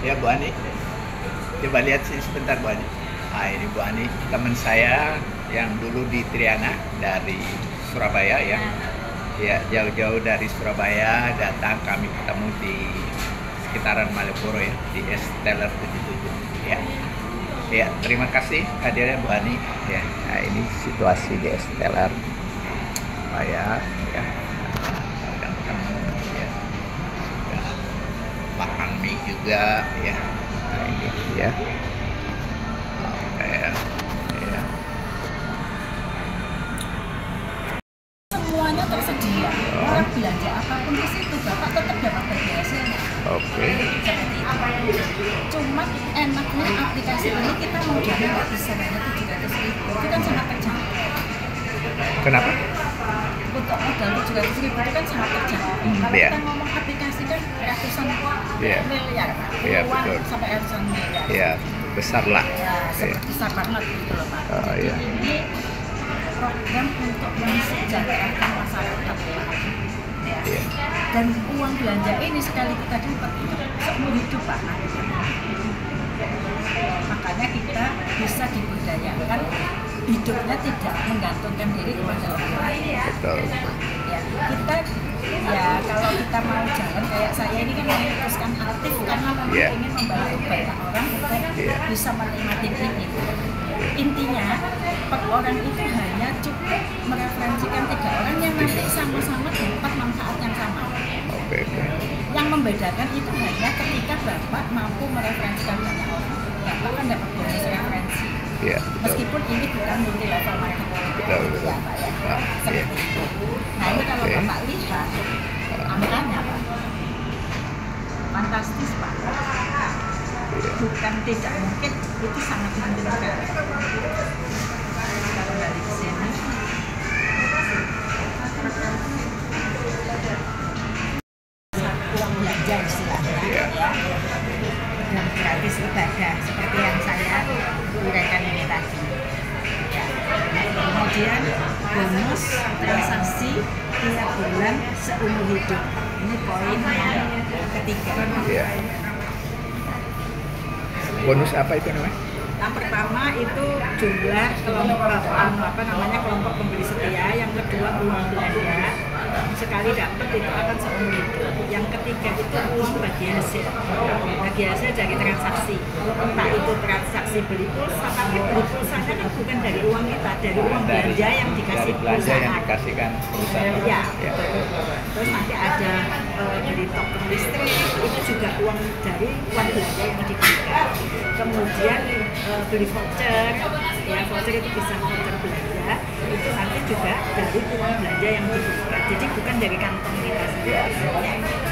Ya Bu Ani, coba lihat sini sebentar Bu Ani. Nah ini Bu Ani, teman saya yang dulu di Triana dari Surabaya ya. Ya jauh-jauh dari Surabaya datang, kami ketemu di sekitaran Malioboro ya, di Esteller 77 ya. Ya, terima kasih hadirnya Bu Ani ya. Nah ini situasi di Esteller saya ya. Dan ketemu ya. Makan mie juga ya. Nah ini ya. Oke ya. Semuanya tersedia. Orang belanja apapun di situ, Bapak tetap dapat bagi hasilnya. Oke. Seperti itu. Cuma enaknya aplikasi ini kita mau dana nggak bisa banyak 700.000. Itu kan sangat terjangkau. Kenapa? Untuk modal 700.000 itu kan sangat terjangkau. Kalau Iya. kita ngomong aplikasi kan ratusan Iya. miliar, Iya, puluhan betul. sampai ratusan miliar. Ya, besar lah. Ya, Ya. besar banget gitu loh Pak. Oh iya. Ini program untuk mensejahterakan masyarakat ya. Iya. Dan uang belanja ini sekali kita dapat itu seumur hidup Pak. Makanya kita bisa diberdayakan hidupnya tidak menggantungkan diri kepada orang lain. Betul. Ya, kita ya kalau kita mau jalan kayak saya ini kan memutuskan aktif karena memang Yeah. ingin membantu banyak orang untuk Yeah. bisa menikmati ini. Intinya per orang itu hanya cukup mereferensikan 3 orang yang nanti sama-sama dapat manfaat yang sama. Oke. Yang membedakan itu hanya ketika Bapak mampu mereferensikan banyak orang, Bapak kan dapat bonus referensi. Iya, betul. Meskipun ini bukan multi level marketing. Betul, betul. Ya, Pak, ya. Ah, Seperti iya. itu. Nah, ini kalau Oke. Bapak lihat angkanya Pak, fantastis Pak. Bukan tidak mungkin, itu sangat mungkin sekali. Kalau dari sini uang belanja istilahnya Iya. ya, dan gratis ibadah seperti yang saya uraikan ini tadi ya. Kemudian bonus transaksi tiap bulan seumur hidup, ini poin yang ketiga. Iya. Bonus apa itu namanya? Yang pertama itu jumlah kelompok kelompok pembeli setia. Yang kedua uang belanja, sekali dapat itu akan seumur hidup. Yang ketiga itu uang bagi hasil dari transaksi, entah itu transaksi beli pulsa, tapi beli pulsanya kan bukan dari uang kita, dari uang belanja yang dikasih dari belanja yang perusahaan. dikasihkan perusahaan. Ya, Ya. terus nanti ada dari token listrik, itu juga uang dari uang belanja yang diberikan. Kemudian beli voucher, ya voucher itu bisa voucher belanja, itu nanti juga dari uang belanja yang diberikan. Jadi bukan dari kantong kita sendiri.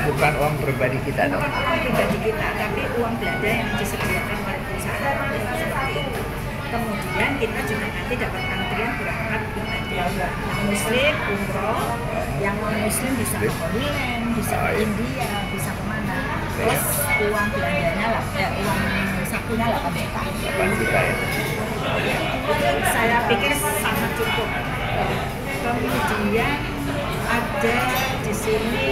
Bukan uang pribadi kita dong. Bukan uang pribadi kita, tapi uang belanja yang disediakan oleh perusahaan. Seperti itu. Kemudian kita juga nanti dapat antrian berangkat ibadah. Yang muslim umroh, yang non muslim bisa ke Holy Land, bisa ke India, bisa kemana. Terus uang belanjanya lah, uang sakunya 8 juta. 8 juta ya. Saya pikir sangat cukup. Kemudian ada di sini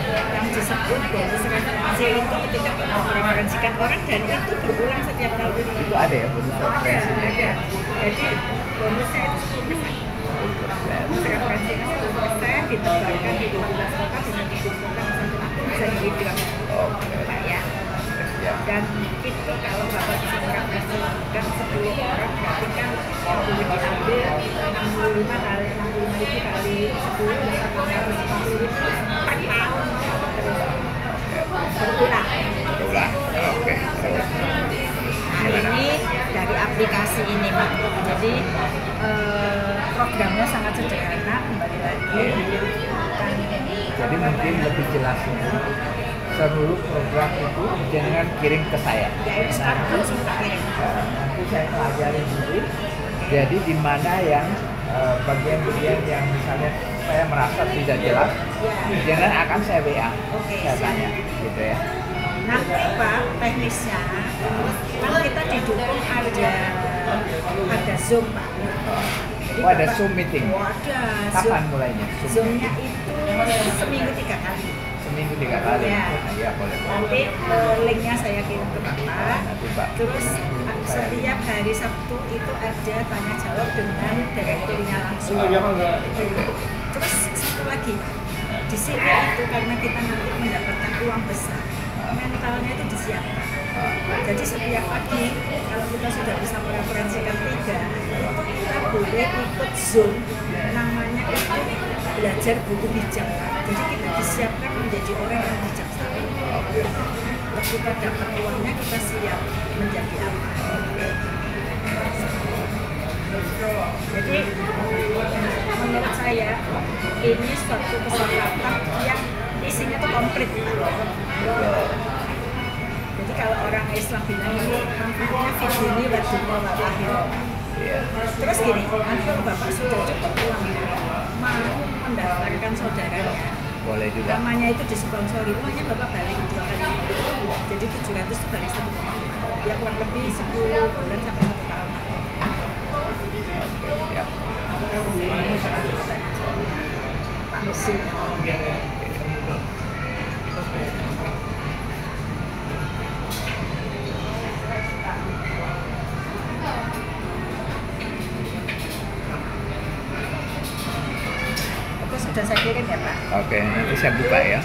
yang disebut bonus referensi, itu ketika kita mereferensikan orang dan itu berulang setiap tahun. Itu ada ya bonus referensinya ya. Jadi bonusnya itu 10%. Bonus referensi itu 10% ditebarkan di 12 kota, bisa dikumpulkan satu akun, bisa di-withdraw. Oke. Pak ya. Ya. Dan itu kalau Bapak bisa merepresentasikan 10 orang, berarti kan boleh diambil 65 kali 65.000 kali 10 bisa 150.000 per tahun berulang. Berulang. Oke. Nah ini dari aplikasi ini Pak. Jadi programnya sangat sederhana, kembali lagi. Jadi mungkin lebih jelas seluruh program itu jangan kirim ke saya. Ya ini sekarang harus kita kirim. Nanti saya pelajari dulu. Jadi di mana yang bagian-bagian yang misalnya saya merasa tidak jelas, jangan akan saya WA. Saya tanya, gitu ya. Nanti Pak, teknisnya kan kita didukung ada Zoom Pak. Jadi Oh, ada Bapak- Zoom meeting. Oh, ada Kapan Zoom. mulainya? Zoom-nya itu seminggu 3 kali. Seminggu 3 kali. Ya. Iya, boleh. nanti linknya saya kirim ke Bapak. Nanti Pak. Terus setiap hari Sabtu itu ada tanya jawab dengan direkturnya langsung. Terus satu lagi, di sini itu karena kita nanti mendapatkan uang besar, mentalnya itu disiapkan. Jadi setiap pagi kalau kita sudah bisa mereferensikan 3, itu kita boleh ikut Zoom, namanya itu belajar buku bijak. Jadi kita disiapkan menjadi orang yang bijaksana. Kalau kita dapat uangnya, kita siap menjadi apa. Jadi menurut saya ini suatu kesempatan yang isinya tuh komplit. Jadi kalau orang Islam bilang ini manfaatnya fitini wa dunya wal akhirah. Terus gini, nanti kalau Bapak sudah cukup uang mau mendaftarkan saudaranya, boleh juga. namanya itu disponsori, uangnya Bapak balik 2 kali. Jadi 700 itu balik 1,5. Ya kurang lebih 10 bulan sampai 1 tahun. Ya. Pak Mesin. Itu sudah saya kirim ya Pak? Oke, nanti saya buka ya.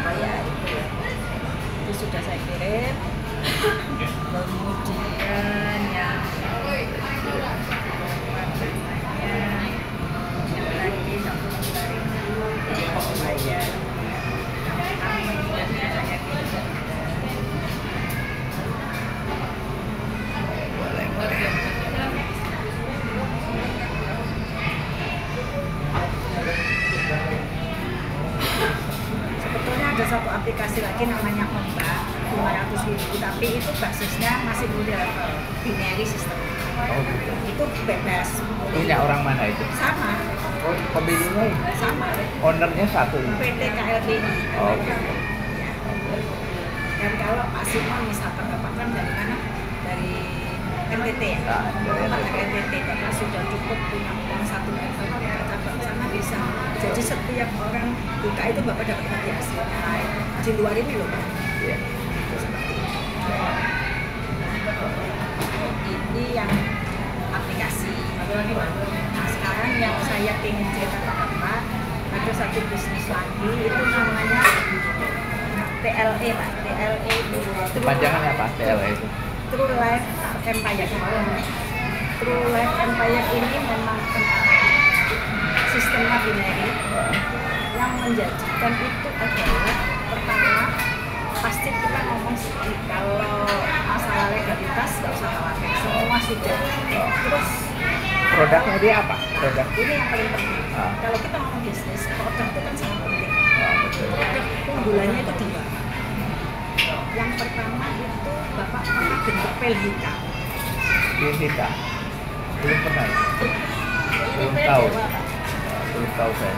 Oh ya, itu sudah saya kirim. Kemudian yang lagi Boleh, boleh. sebetulnya ada satu aplikasi lagi namanya Ombak 500.000, tapi itu basisnya masih multi level binary system. Oh gitu. Itu bebas. Punya orang mana itu? Sama. Oh, pembelinya ini? Sama. Ownernya satu ini? PT KLBI. Oh gitu. Ya. Dan kalau Pak Simon misalkan Bapak kan dari mana? Dari NTT ya? Nah, dari Bapak NTT. dari NTT, Bapak sudah cukup punya uang 1 meter, cabang sana bisa. Jadi setiap orang buka itu Bapak dapat bagi hasilnya. Di luar ini loh Pak. Iya. Ini yang aplikasi. Nah sekarang yang saya ingin ceritakan Bapak, ada satu bisnis lagi, itu namanya TLE Pak. TLE itu Panjangannya apa? TLE itu? True Life Empire. True Life Empire ini memang sistemnya binary. Yang menjanjikan itu adalah pertama, pasti kita ngomong kalau masalah legalitas nggak usah khawatir, semua sudah. Terus Produknya dia apa? Produk? ini yang paling penting. Ah. Kalau kita ngomong bisnis, produk itu kan sangat penting. Betul. Produk unggulannya itu 2. Yang pertama itu Bapak pernah bentuk pel hitam. Kita belum pernah. Ya? Belum Pel tahu. Dewa, Pak. Belum tahu saya.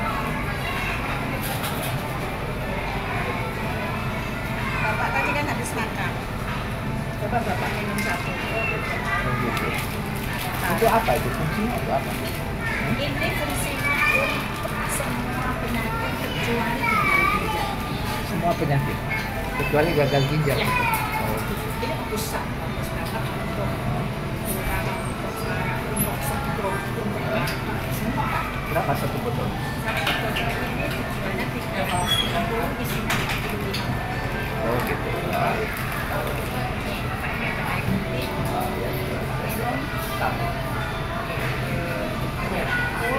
Bapak tadi kan habis makan. Coba Bapak minum 1. Oh, gitu. Itu apa itu? Fungsinya itu apa? Ini fungsinya untuk semua penyakit kecuali gagal ginjal. Semua penyakit kecuali gagal ginjal. Ya. Oh, gitu. Ini bagus banget untuk terutama untuk saraf, untuk stroke, untuk semua Pak. Berapa satu botol? Satu botol ini tujuannya 30, isinya 35. Oh gitu. Pakai air putih, minum. Tahu. Oh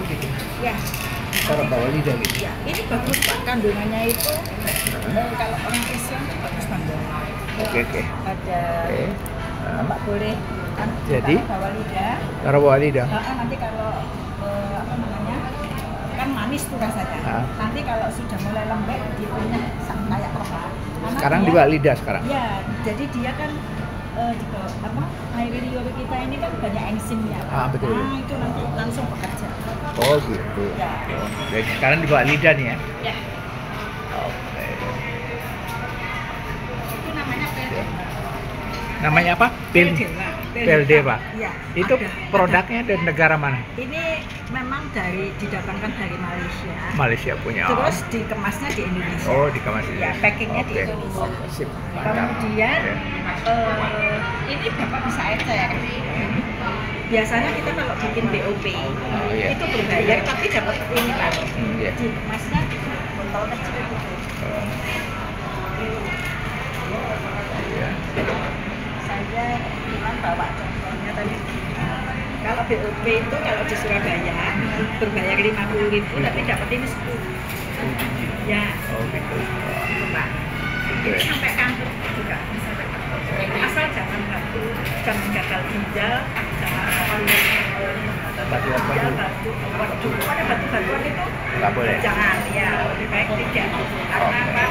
gitu. Ya. Taruh bawah lidah gitu. Ya, ini bagus Pak, kandungannya itu kalau orang Islam itu bagus kandungannya. Oke. Ada Oke. Bapak boleh kan Jadi? taruh bawah lidah. Taruh bawah lidah. Nanti kalau apa namanya kan manis tuh rasanya. Nanti kalau sudah mulai lembek dia punya kayak apa? Sekarang di bawah lidah sekarang. Ya, jadi dia kan di bawah apa air liur kita ini kan banyak enzimnya. Ah, betul. Nah, itu nanti langsung bekerja. Oh gitu. Ya. Oke, sekarang di bawah lidah nih ya. Ya, Oke. itu namanya pel. Namanya apa? Pil. Pel. PLD Pak. Iya. Itu produknya dari negara mana? Ini memang didatangkan dari Malaysia. Malaysia punya. Terus dikemasnya di Indonesia. Oh, dikemas di Ya, Indonesia. packingnya di Oke. Indonesia. Oke, sip. Mantap. Kemudian ini Bapak bisa ecer. Biasanya kita kalau bikin BOP iya. itu berbayar tapi dapat ini Pak. Iya. Dikemasnya botol kecil gitu. Iya. Saya bilang bawa contohnya tadi. Kalau BOP itu kalau di Surabaya berbayar 50.000 tapi dapat ini 10. Ya, Oh, gitu. itu Pak. Ini sampai kantor juga bisa dapat. Asal jangan batu, jangan gagal ginjal, jangan batu ginjal, batu waduh, ada batu-batuan itu Nggak boleh. jangan, ya lebih baik tidak. Karena apa?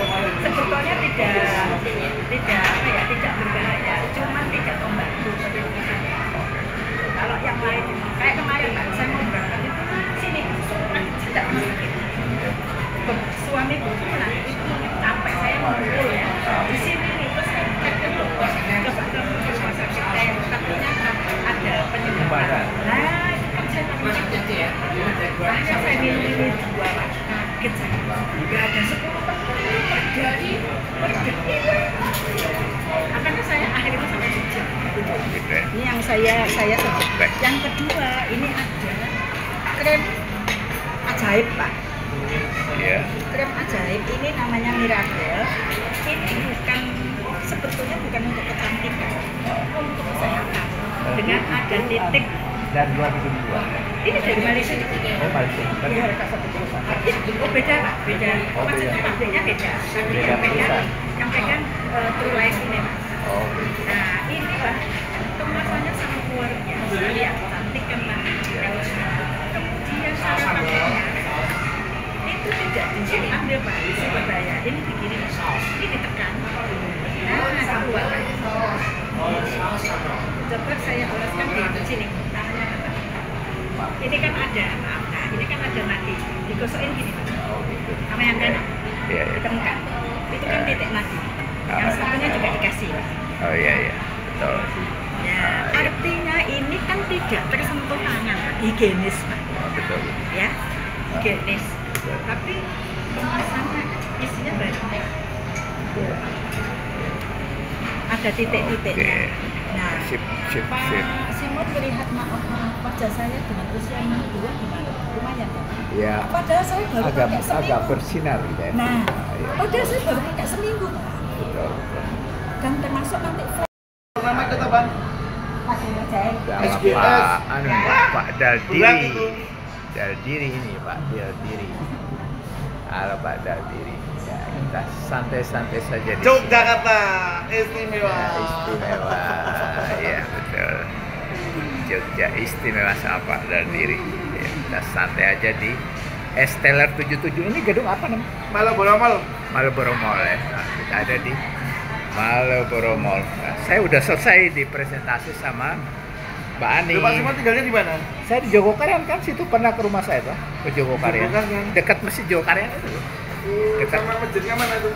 Sebetulnya tidak apa ya, tidak berbahaya, cuman tidak membantu penyembuhannya. Kalau yang lain, kayak kemarin Pak, saya mau berangkat itu sini, tidak sakit. Suami nah itu capek saya ngumpul ya di sini nih terus saya cek dulu coba ke rumah sakit takutnya ada penyembuhan. Nah itu kan saya akhirnya saya milih 2 Pak, kaget saya nggak ada 10 dari akhirnya saya akhirnya sampai sejam Gitu ya. ini yang saya sejam. Baik. Yang kedua ini ada krem ajaib Pak. Iya. Krem ajaib ini namanya Miracle. Ini sebetulnya bukan untuk kecantikan, untuk kesehatan. Dengan ada titik. Dan luar negeri. Ini dari Malaysia. Oh, Malaysia. Berarti Iya. mereka satu perusahaan. Oh beda Pak, beda. Oh, beda. Maksudnya pabriknya beda. Tapi Beda yang pegang, perusahaan. yang pegang True Life ini Pak. Oh, gitu. Nah ini Pak, kemasannya sangat luar biasa. Lihat cantik kan Pak. Kemudian cara pakainya itu tidak diambil Pak, di Surabaya. Ini dikirim, ini ditekan. Nah, keluar Pak. Coba saya oleskan di sini. Tangannya Pak. Ini kan ada, maaf. Nah, ini kan ada nadi. Digosokin gini Pak. Oh, gitu. Sama yang kanan. Iya, iya. Ditemukan. Itu kan titik nadi. Yang satunya juga dikasih Pak. Oh, iya, iya. Betul. Ya, artinya ini kan tidak tersentuh tangan, Pak. Higienis Pak. Oh, betul. Ya, higienis. Tapi kemasannya isinya banyak. Ada titik-titiknya. Oke. Nah, Sip. Pak Simon melihat wajah saya dengan usia 62 gimana? Lumayan kan? Ya, Padahal saya baru agak pakai seminggu. bersinar gitu ya. Nah, Iya. padahal saya baru pakai seminggu Pak. Betul, betul. Dan termasuk nanti Nama kita Bang? pakai jahit. Sama SBS. Pak Daldiri. Daldiri ini Pak Daldiri. Halo Pak Daldiri. Ya, kita santai-santai saja di sini. Yogyakarta istimewa. Ya, istimewa. Ya, betul. Jogja istimewa sama Pak Daldiri. Ya, kita santai aja di Esteller 77. Ini gedung apa namanya? Malboro Mall. Malboro Mall ya. Nah, kita ada di Malboro Mall. Nah, saya udah selesai di presentasi sama Mbak Ani. Pak Simon tinggalnya di mana? Saya di Jogokarian kan, situ pernah ke rumah saya tuh, ke Jogokarian. Jogokarian. Dekat Masjid Jogokarian itu. Kita- Sama masjidnya mana itu?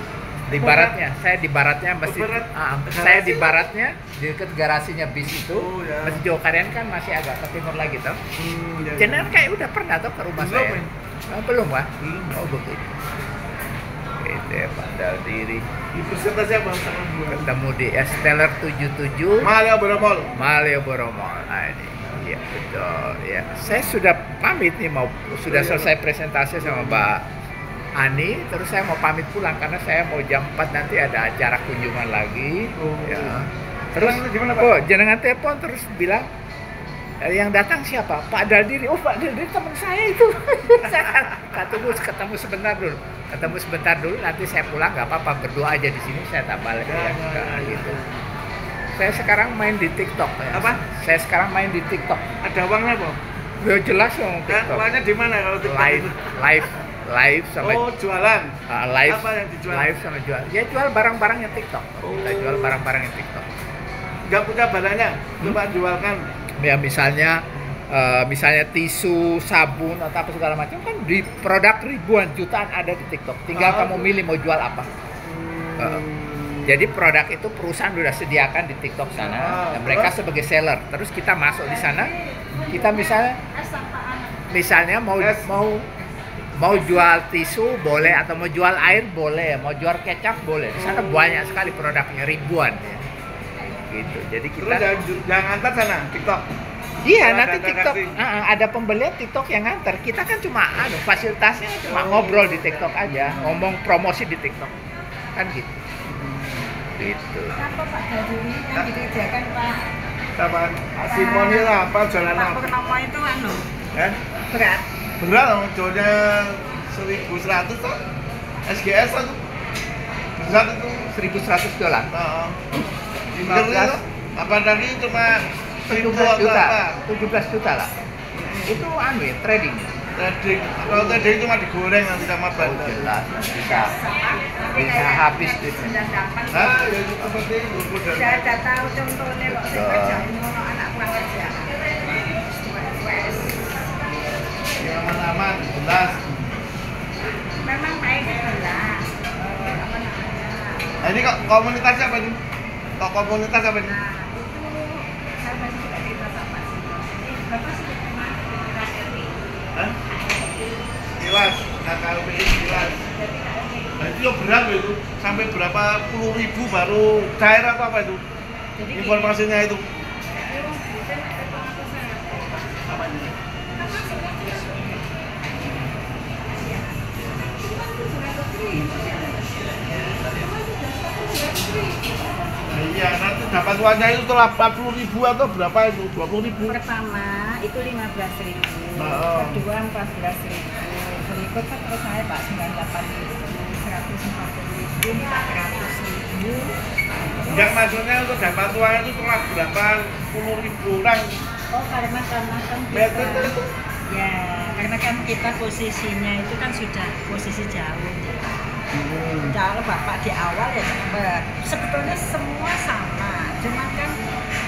Di baratnya, saya di baratnya masjid. barat. Saya di baratnya, di dekat garasinya bis itu. Oh, ya. Masjid Jogokarian kan masih agak ke timur lagi tuh. Ya, Jenengan kayak udah pernah tuh ke rumah Belum, saya. ya. Oh, belum Pak? Belum. Oh begitu. Itu ya Pak Daldiri. Di presentasi apa? Sama gua. Ketemu di Esteller 77 Malboro Mall. Malioboro Mall. Nah, ini. Iya betul ya. Saya sudah pamit nih, sudah selesai presentasi sama Mbak Ani, terus saya mau pamit pulang karena saya mau jam 4 nanti ada acara kunjungan lagi. Oh. Ya. Terus Pulang di mana, Pak? oh, jenengan telepon terus bilang yang datang siapa? Pak Daldiri. Oh, Pak Daldiri teman saya itu. Saya ketemu sebentar dulu. Ketemu sebentar dulu, nanti saya pulang nggak apa-apa, berdoa aja di sini, saya tak balik ya. Nah, gitu. Saya sekarang main di TikTok. Ya. Apa? Saya sekarang main di TikTok. Ada uangnya, Bang? Ya jelas dong TikTok. Uangnya di mana kalau TikTok Live, itu? live sama Oh, jualan. live. Apa yang dijual? Live sama jual. Ya jual barang-barangnya TikTok. Kita Oh. jual barang-barangnya TikTok. Enggak punya barangnya, coba jualkan. Ya misalnya tisu, sabun atau apa segala macam kan di produk ribuan jutaan ada di TikTok. Tinggal Oh. kamu milih mau jual apa. Jadi produk itu perusahaan sudah sediakan di TikTok sana, dan mereka sebagai seller. Terus kita masuk di sana, kita misalnya mau jual tisu boleh, atau mau jual air boleh, mau jual kecap boleh. Di sana banyak sekali produknya, ribuan ya. Gitu. Jadi kita jangan antar sana TikTok. Iya, nanti TikTok ada pembelian TikTok yang nganter. Kita kan cuma fasilitasnya cuma ngobrol di TikTok aja, ngomong promosi di TikTok. Kan gitu. Gitu. Apa Pak Gaduri yang dikerjakan Pak? Apa? Simoni lah, apa jalan Pak apa? Purnomo itu Kan? berat. Berat dong, jualnya 1.100 tuh. SGS itu. Berat itu. $1.100. Heeh. 15 apa tadi cuma 17 juta. 17 juta lah. Itu ya, trading. Trading. Kalau trading cuma digoreng nanti sama Oh, bandar. jelas, bisa habis gitu. Sudah dapat. Ah, ya itu seperti itu. Sudah ada tahu contohnya kok saya kerjain ngono anak kurang kerja. Yang aman-aman, jelas. Memang baiknya jelas. Apa namanya? Nah, ini kok komunitasnya apa ini? Kok komunitas apa ini? Nah, itu saya masih tidak cerita sama sih. Bapak sudah pernah ke KRI? Hah? Kilas, KKLPI kilas. Nah, itu yang berat loh itu. Sampai berapa puluh ribu baru cair apa itu? Jadi Informasinya itu. Apa ini? Nah, iya, nanti dapat uangnya itu telah 40.000 atau berapa itu? 20.000. pertama itu 15.000, Oh. kedua 14.000, berikut kan terus saya Pak 98.000, 140.000, 400.000. Yang maksudnya untuk dapat uangnya itu telah berapa puluh ribu orang. Oh karena kan Meter kita, itu? ya karena kan kita posisinya itu kan sudah posisi jauh. Kalau Bapak di awal ya cepet. Sebetulnya semua sama, cuma kan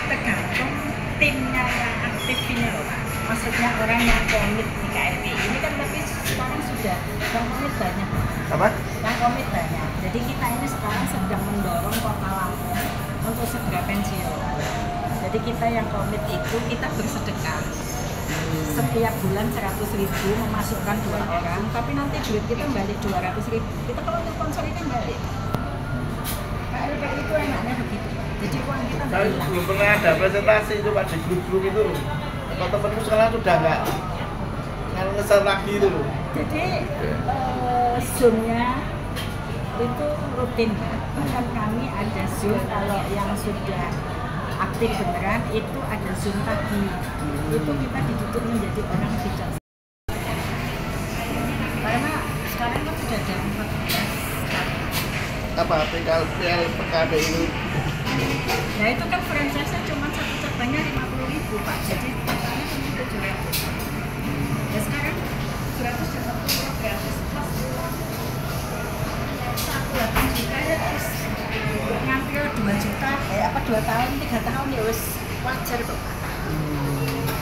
tergantung timnya yang aktif ini loh Pak. Maksudnya orang yang komit di KRI ini kan, tapi sekarang sudah yang komit banyak. Apa? Yang komit banyak. Jadi kita ini sekarang sedang mendorong Kota Lampung untuk segera pensiun. Jadi kita yang komit itu kita bersedekah. Setiap bulan 100.000 memasukkan 2 orang, tapi nanti duit kita balik 200.000. Kita kalau sponsor itu balik. KRI itu enaknya begitu. Jadi uang kita Saya hilang. belum pernah ada presentasi itu Pak di grup-grup itu. Kalau temenku sekarang sudah nggak ngeser lagi itu loh. Jadi Zoom-nya itu rutin. Bahkan kami ada Zoom kalau yang sudah aktif beneran itu ada Zoom pagi. Itu kita dituntut menjadi orang bijak. Karena sekarang kan sudah ada 14 Apa PKB itu? Nah itu kan franchise-nya cuma satu cabangnya 50.000 Pak. Jadi totalnya cuma 700. Ya sekarang 700 dapat umroh gratis plus pulang 8 juta ya terus ngambil 2 juta apa 2 tahun 3 tahun ya wis wajar kok Pak.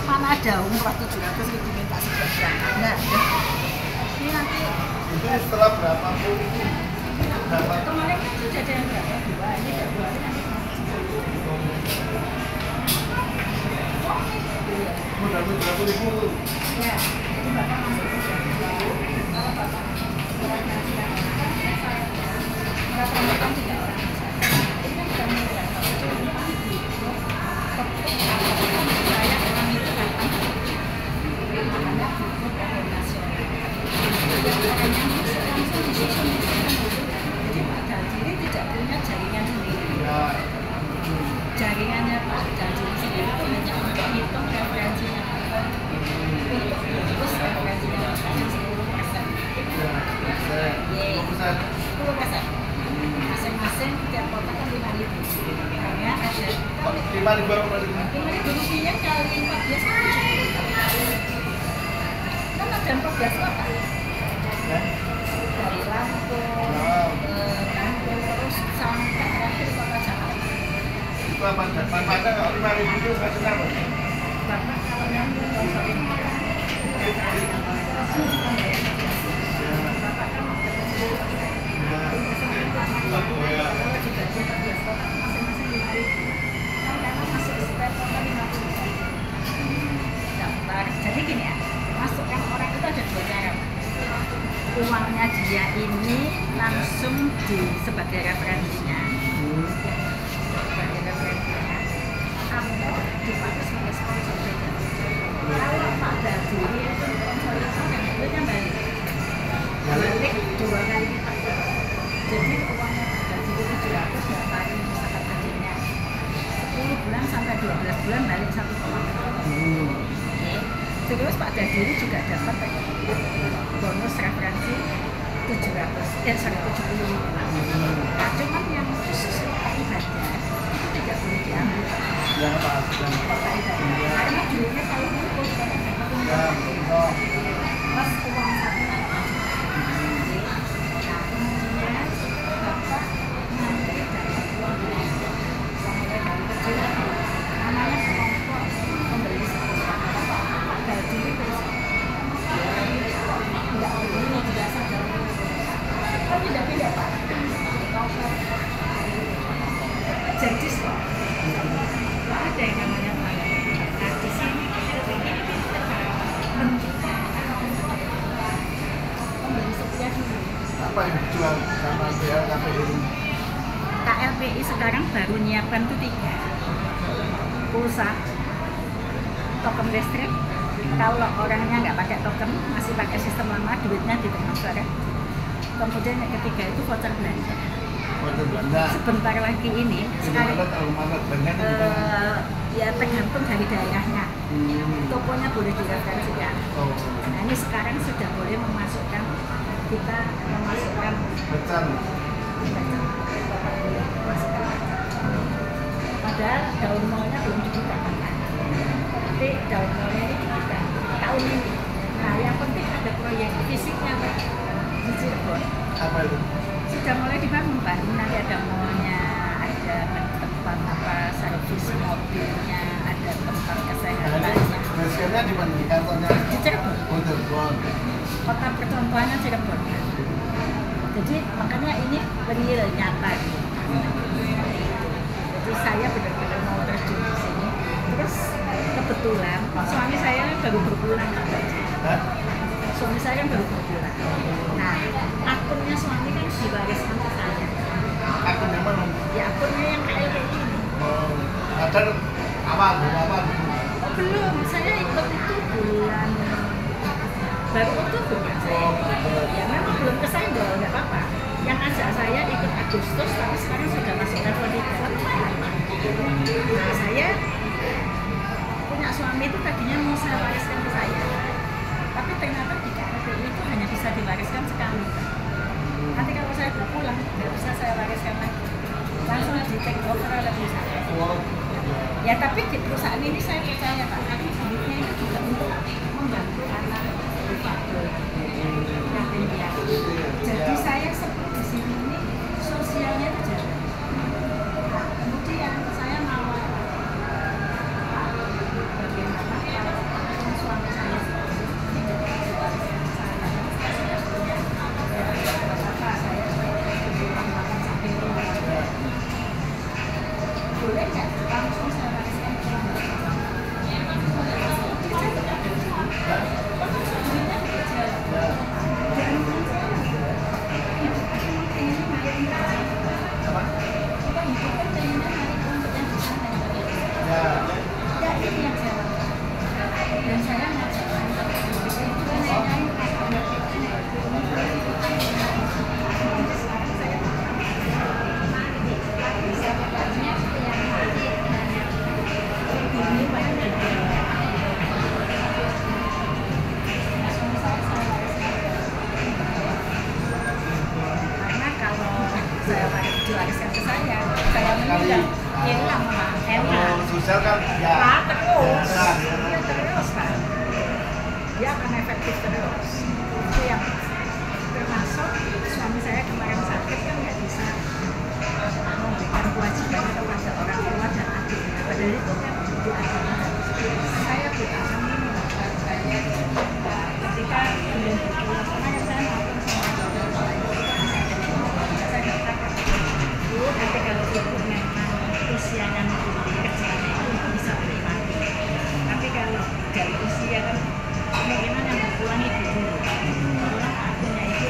Mana ada umroh 700.000 minta segera berangkat. Nah, ini nanti Itu setelah berapa puluh ribu? Dapat kemarin kan sudah ada yang berapa? 2, ini ada 2 nanti modal berapa ribu? ya, itu Bapak masuk ke kalau Bapak rata-rata tidak orang ini kan sudah murah kalau cuma saya orang itu datang makanya butuh nasional yang orangnya langsung disusun jadi Pak Gadiri tidak punya jaringan sendiri jaringannya Pak Gadiri sendiri itu hanya untuk hitung referensinya untuk lulus referensinya 10%. 10%. Masing-masing tiap kota kan 5.000. Karena ada 5.000 apa tadi? 5.000 rupiah kali 14 kan 70. Kan ada 14 kota. Ya. Dari Lampung, Lampung terus sampai terakhir kota Jakarta. Itu apa? Pada kalau 5.000 itu nggak kenapa? Bapak kalau nyampe sponsorin Bapak kan uangnya dia ini langsung sebagai referensinya. Sebagai referensinya atau dipakai sebagai sponsor saja. Kalau Pak Dadiri itu sponsor itu kan balik 2 kali lipat. Jadi uangnya Pak Dadiri 700 dari misalkan gajinya 10 bulan sampai 12 bulan balik 1,5. Terus Pak Dadiri juga dapat bonus referensi 70. Nah, cuman yang khusus Pak ibadah itu tidak boleh diambil. Pak ibadah. Karena dulunya kalau ngumpul kita dapat plus uang satunya. Nah, kemudian Bapak nanti dapat uang mulai dari kecil namanya kelompok pembeli setia. Pak Dadiri terus tidak begini tidak sadar. Kan tidak Pak. Jadi nggak ada yang namanya Pak. Nah di sini pembeli setia dulu. Apa yang dijual sama KLPI? KLPI sekarang baru nyiapkan tuh 3 pulsa, token listrik. Kalau orangnya nggak pakai token, masih pakai sistem lama, duitnya ditransfer. Kemudian yang ketiga itu voucher belanja. Voucher belanja. Sebentar lagi ini, sekali ya tergantung dari daerahnya. Tokonya boleh direferensikan. Nah ini sekarang sudah boleh memasukkan Becan. Padahal daun mallnya belum dibuka kan? Tapi daun mallnya ini dibuka tahun ini. Nah yang penting ada proyek fisiknya di Cirebon. Apa itu? Sudah mulai dibangun Pak. Nanti ada mallnya, ada tempat servis mobilnya, ada tempat kesehatannya. Basecamp-nya di mana? Di kantornya? Di Cirebon. Oh, Cirebon. Kota percontohannya Cirebon. Jadi makanya ini real nyata. Jadi saya benar-benar mau terjun di sini. Terus kebetulan suami saya baru berpulang. Suami saya kan baru berpulang. Nah, akunnya suami kan diwariskan ke saya. Akun yang mana? Ya akunnya yang KLPI ini. Oh, ada awal. Oh, belum, saya ikut itu bulan baru Oktober kan saya. Ya memang belum kesenggol, nggak apa-apa. Yang ajak saya ikut Agustus, tapi sekarang sudah masuk level 3. Nah saya punya suami itu tadinya mau saya wariskan ke saya, tapi ternyata di KLPI itu hanya bisa diwariskan sekali. Nanti kalau saya berpulang, nggak bisa saya wariskan lagi. Langsung di take over oleh perusahaan. Ya tapi di perusahaan ini saya percaya Pak, karena duitnya itu juga untuk membantu anak difabel. Jadi saya sebut di sini ini sosialnya itu jalan. Nah, kemudian saya mau bagaimana kalau suami saya boleh nggak langsung saya wariskan ke dan saya diwariskan ke saya meninggal hilang Pak, enak sosial kan ya Pak, terus ya, terus Pak, dia akan efektif terus. Itu yang termasuk suami saya kemarin sakit kan nggak bisa memberikan kewajiban kepada orang tua dan adiknya, padahal itu kan di agama saya beragam ini ketika belum berpulang kemarin saya nonton sama saya katakan nanti kalau itu memang usianya kerjanya itu bisa menikmati, tapi kalau dari usia kan kemungkinan yang berpulang itu dulu, pulang akhirnya itu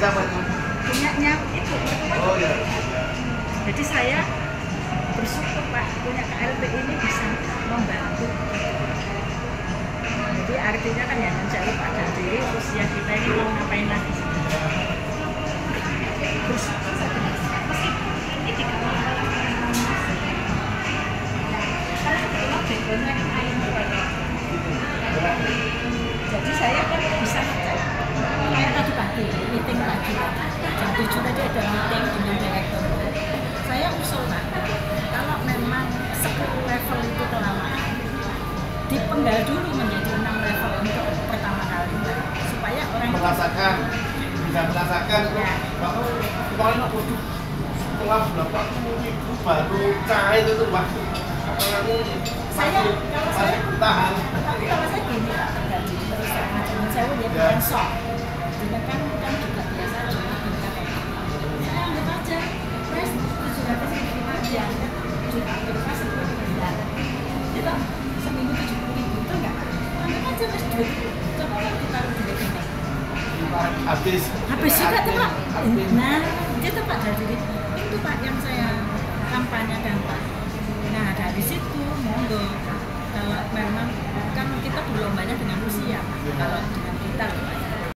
siapa itu? punyanya itu mertua. Oh iya. Jadi saya bersyukur Pak punya KLP ini bisa membantu. Jadi artinya kan ya menjadi pada diri usia kita ini mau ngapain lagi sih? Bersyukur saja meskipun ini kalau jadi saya kan bisa ngecek kayak tadi pagi meeting lagi jam 7 tadi ada meeting dengan direktur. Saya usul Pak, kalau memang 10 level itu kelamaan dipenggal dulu menjadi 6 level untuk pertama kali supaya orang Merasakan, bisa merasakan ya. bahwa kemarin aku tuh setelah berapa puluh ribu baru cair itu Pak. Apalagi Kalau saya bertahan. tapi kalau saya gini Pak, gaji terus macam saya dia bukan sok. Jadi kan juga biasa juga saya anggap aja pres 750 aja juta berpas 10 bulan itu seminggu 70.000 itu enggak anggap aja mas duit coba kalau ditaruh duit ini Habis juga tuh Pak. Nah itu Pak jadi itu Pak yang saya kampanyekan Pak. Nah dari situ monggo kalau memang kan kita berlombanya dengan usia Pak. Kalau dengan